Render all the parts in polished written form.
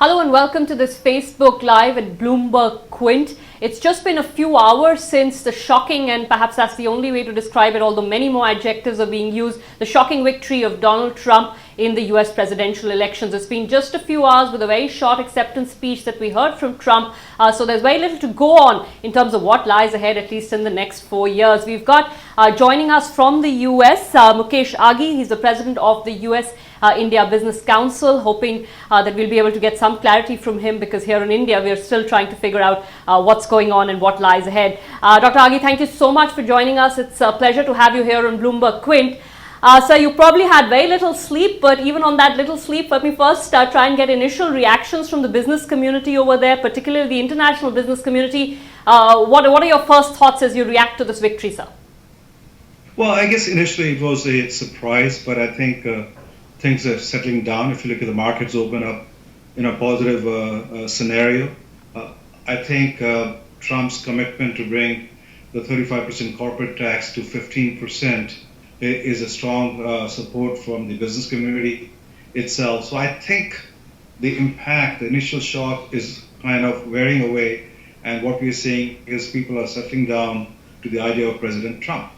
Hello and welcome to this Facebook Live at BloombergQuint. It's just been a few hours since the shocking, and perhaps that's the only way to describe it, although many more adjectives are being used, the shocking victory of Donald Trump in the US presidential elections. It's been just a few hours with a very short acceptance speech that we heard from Trump. So there's very little to go on in terms of what lies ahead, at least in the next 4 years. We've got joining us from the US, Mukesh Aghi. He's the president of the US India Business Council, hoping that we'll be able to get some clarity from him, because here in India we're still trying to figure out what's going on and what lies ahead. Dr. Aghi, thank you so much for joining us. It's a pleasure to have you here on BloombergQuint. So you probably had very little sleep, but even on that little sleep, let me first try and get initial reactions from the business community over there, particularly the international business community. What are your first thoughts as you react to this victory, sir? Well, I guess initially it was a surprise, but I think things are settling down. If you look at the markets open up in a positive scenario, I think Trump's commitment to bring the 35% corporate tax to 15% is a strong support from the business community itself. So I think the impact, the initial shock is kind of wearing away, and what we're seeing is people are settling down to the idea of President Trump.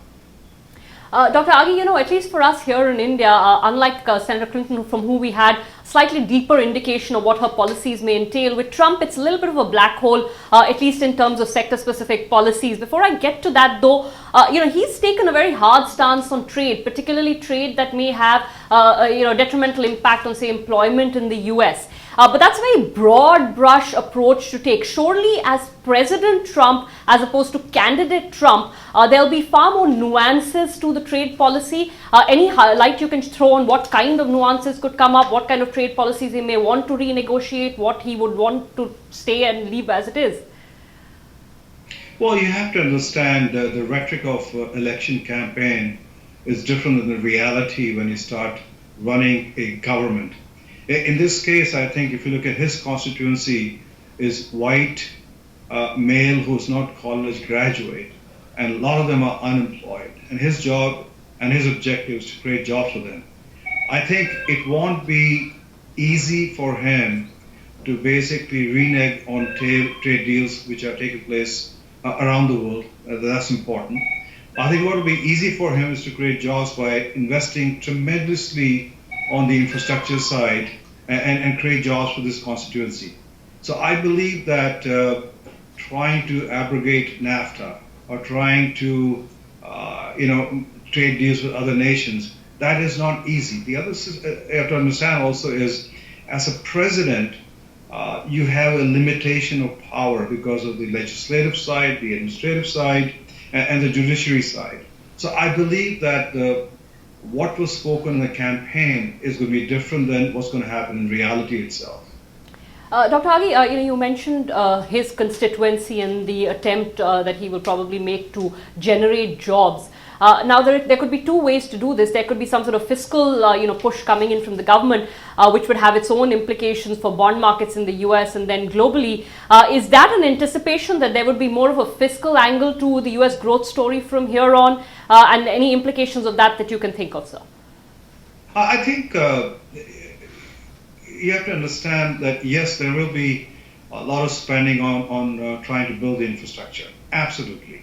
Dr. Aghi, at least for us here in India, unlike Senator Clinton, from who we had slightly deeper indication of what her policies may entail, with Trump, it's a little bit of a black hole, at least in terms of sector-specific policies. Before I get to that, though, he's taken a very hard stance on trade, particularly trade that may have, detrimental impact on, say, employment in the US. But that's a very broad brush approach to take. Surely, as President Trump, as opposed to candidate Trump, there'll be far more nuances to the trade policy. Any light you can throw on what kind of nuances could come up, what kind of trade policies he may want to renegotiate, what he would want to stay and leave as it is? Well, you have to understand the rhetoric of election campaign is different than the reality when you start running a government. In this case, I think if you look at his constituency is white, male who's not college graduate, and a lot of them are unemployed. And his job and his objective is to create jobs for them. I think it won't be easy for him to basically renege on trade deals which are taking place around the world. That's important. I think what will be easy for him is to create jobs by investing tremendously on the infrastructure side and create jobs for this constituency. So I believe that trying to abrogate NAFTA or trying to, trade deals with other nations, that is not easy. The other you have to understand also is, as a president, you have a limitation of power because of the legislative side, the administrative side, and the judiciary side. So I believe that what was spoken in the campaign is going to be different than what's going to happen in reality itself. Dr. Aghi, you mentioned his constituency and the attempt that he will probably make to generate jobs. Now, there could be two ways to do this. There could be some sort of fiscal, push coming in from the government, which would have its own implications for bond markets in the US and then globally. Is that an anticipation that there would be more of a fiscal angle to the US growth story from here on, and any implications of that you can think of, sir? I think you have to understand that, yes, there will be a lot of spending on trying to build the infrastructure. Absolutely.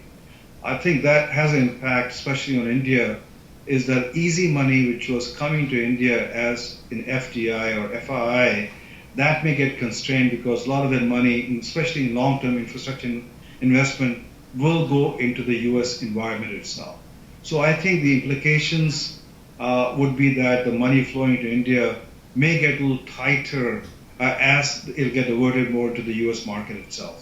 I think that has an impact, especially on India, is that easy money which was coming to India as in FDI or FII, that may get constrained because a lot of that money, especially in long-term infrastructure investment, will go into the US environment itself. So I think the implications would be that the money flowing to India may get a little tighter as it'll get diverted more to the US market itself.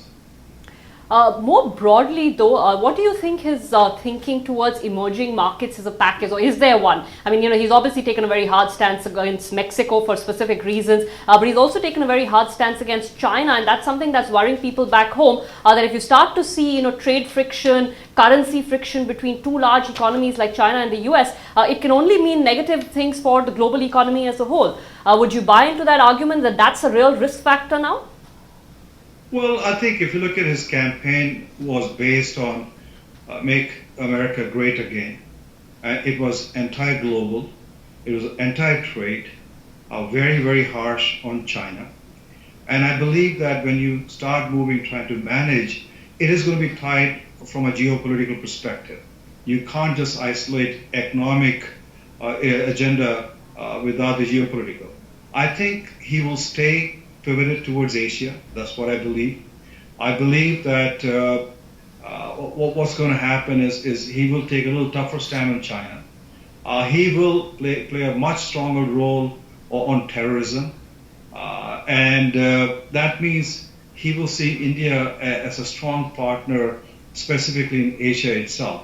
More broadly, though, what do you think his thinking towards emerging markets is a package, or is there one? I mean, he's obviously taken a very hard stance against Mexico for specific reasons, but he's also taken a very hard stance against China, and that's something that's worrying people back home, that if you start to see, trade friction, currency friction between two large economies like China and the US, it can only mean negative things for the global economy as a whole. Would you buy into that argument that that's a real risk factor now? Well, I think if you look at his campaign was based on Make America Great Again. It was anti-global, it was anti-trade, very, very harsh on China. And I believe that when you start moving, trying to manage, it is going to be tied from a geopolitical perspective. You can't just isolate economic agenda without the geopolitical. I think he will stay pivoted towards Asia. That's what I believe. I believe that what's going to happen is he will take a little tougher stand on China. He will play a much stronger role on terrorism. And that means he will see India as a strong partner, specifically in Asia itself.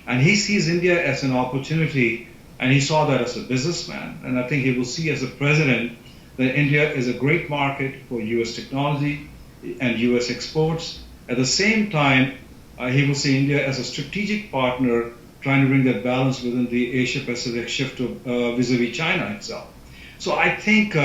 And he sees India as an opportunity, and he saw that as a businessman. And I think he will see as a president that India is a great market for US technology and US exports. At the same time, he will see India as a strategic partner, trying to bring that balance within the Asia-Pacific shift to vis-a-vis China itself. So I think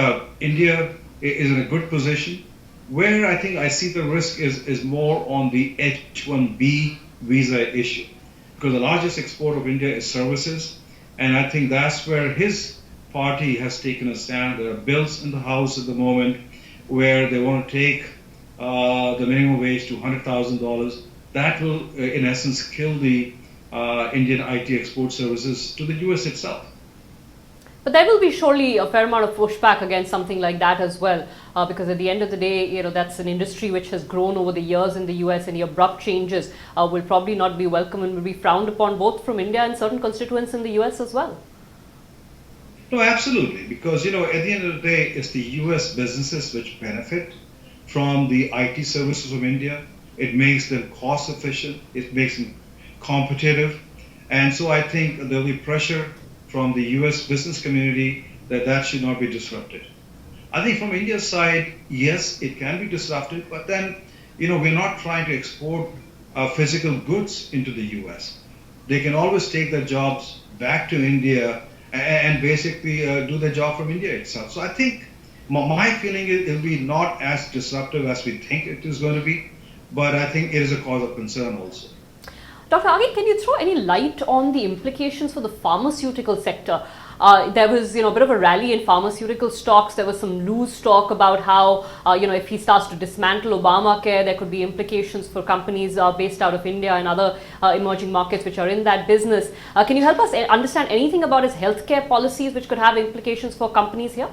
India is in a good position. Where I think I see the risk is more on the H-1B visa issue, because the largest export of India is services, and I think that's where his party has taken a stand. There are bills in the House at the moment where they want to take the minimum wage to $100,000. That will, in essence, kill the Indian IT export services to the US itself. But there will be surely a fair amount of pushback against something like that as well, because at the end of the day, that's an industry which has grown over the years in the US, and the abrupt changes will probably not be welcome and will be frowned upon both from India and certain constituents in the US as well. No, absolutely, because at the end of the day, it's the US businesses which benefit from the IT services of India. It makes them cost efficient, it makes them competitive, and so I think there'll be pressure from the US business community that should not be disrupted. I think from India's side, yes, it can be disrupted, but then, we're not trying to export physical goods into the US. They can always take their jobs back to India and basically do their job from India itself. So I think my feeling is it'll be not as disruptive as we think it is going to be, but I think it is a cause of concern also. Dr. Aghi, can you throw any light on the implications for the pharmaceutical sector? There was, a bit of a rally in pharmaceutical stocks. There was some loose talk about how, if he starts to dismantle Obamacare, there could be implications for companies based out of India and other emerging markets which are in that business. Can you help us understand anything about his healthcare policies which could have implications for companies here?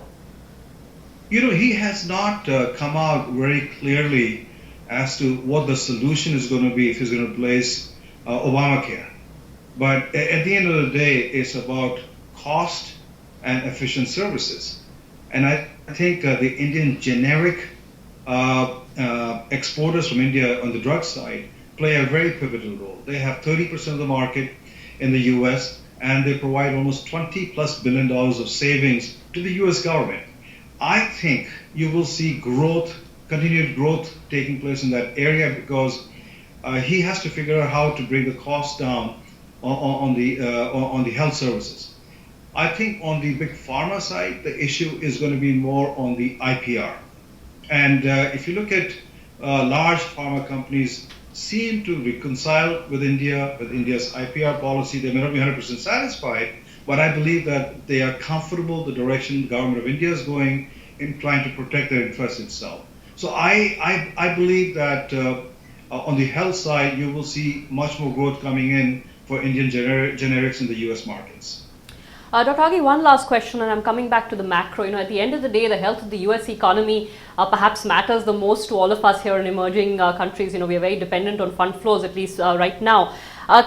He has not come out very clearly as to what the solution is going to be if he's going to place Obamacare. But at the end of the day, it's about cost and efficient services. And I think the Indian generic exporters from India on the drug side play a very pivotal role. They have 30% of the market in the US, and they provide almost $20+ billion of savings to the US government. I think you will see continued growth taking place in that area, because he has to figure out how to bring the cost down on the health services. I think on the big pharma side, the issue is going to be more on the IPR. And if you look at large pharma companies seem to reconcile with India's IPR policy. They may not be 100% satisfied, but I believe that they are comfortable the direction the government of India is going in trying to protect their interests itself. So I believe that on the health side, you will see much more growth coming in for Indian generics in the US markets. Dr. Aghi, one last question, and I'm coming back to the macro. At the end of the day, the health of the US economy perhaps matters the most to all of us here in emerging countries. We are very dependent on fund flows, at least right now.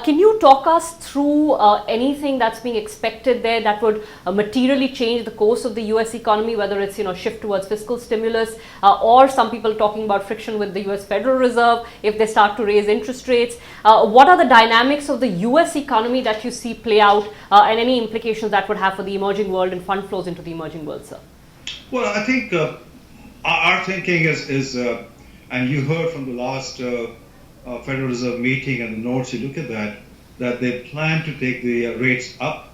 Can you talk us through anything that's being expected there that would materially change the course of the US economy, whether it's shift towards fiscal stimulus or some people talking about friction with the US Federal Reserve if they start to raise interest rates? What are the dynamics of the US economy that you see play out and any implications that would have for the emerging world and fund flows into the emerging world, sir? Well, I think our thinking is and you heard from the last Federal Reserve meeting and the notes, you look at that they plan to take the rates up.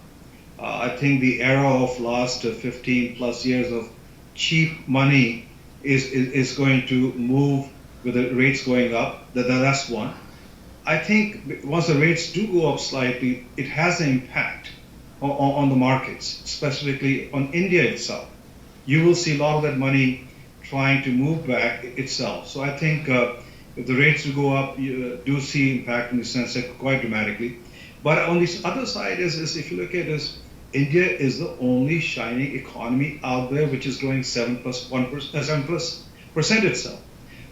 I think the era of last 15 plus years of cheap money is going to move with the rates going up. That's one. I think once the rates do go up slightly, it has an impact on the markets, specifically on India itself. You will see a lot of that money trying to move back itself. So I think if the rates will go up, you do see impact in the sense that quite dramatically. But on the other side is if you look at this, India is the only shining economy out there which is growing 7% itself.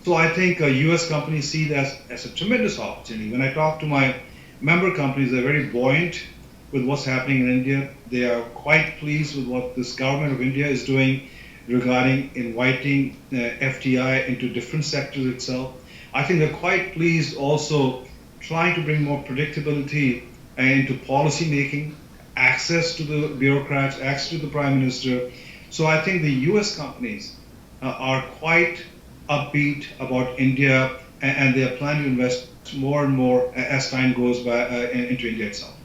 So I think U.S. companies see that as a tremendous opportunity. When I talk to my member companies, they're very buoyant with what's happening in India. They are quite pleased with what this government of India is doing regarding inviting FDI into different sectors itself. I think they're quite pleased also trying to bring more predictability into policy making, access to the bureaucrats, access to the prime minister. So I think the U.S. companies are quite upbeat about India, and they are planning to invest more and more as time goes by into India itself.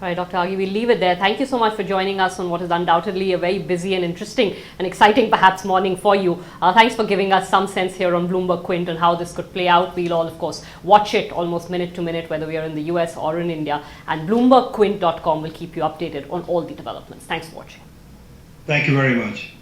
All right, Dr. Aghi, we'll leave it there. Thank you so much for joining us on what is undoubtedly a very busy and interesting and exciting perhaps morning for you. Thanks for giving us some sense here on BloombergQuint and how this could play out. We'll all, of course, watch it almost minute to minute, whether we are in the US or in India. And BloombergQuint.com will keep you updated on all the developments. Thanks for watching. Thank you very much.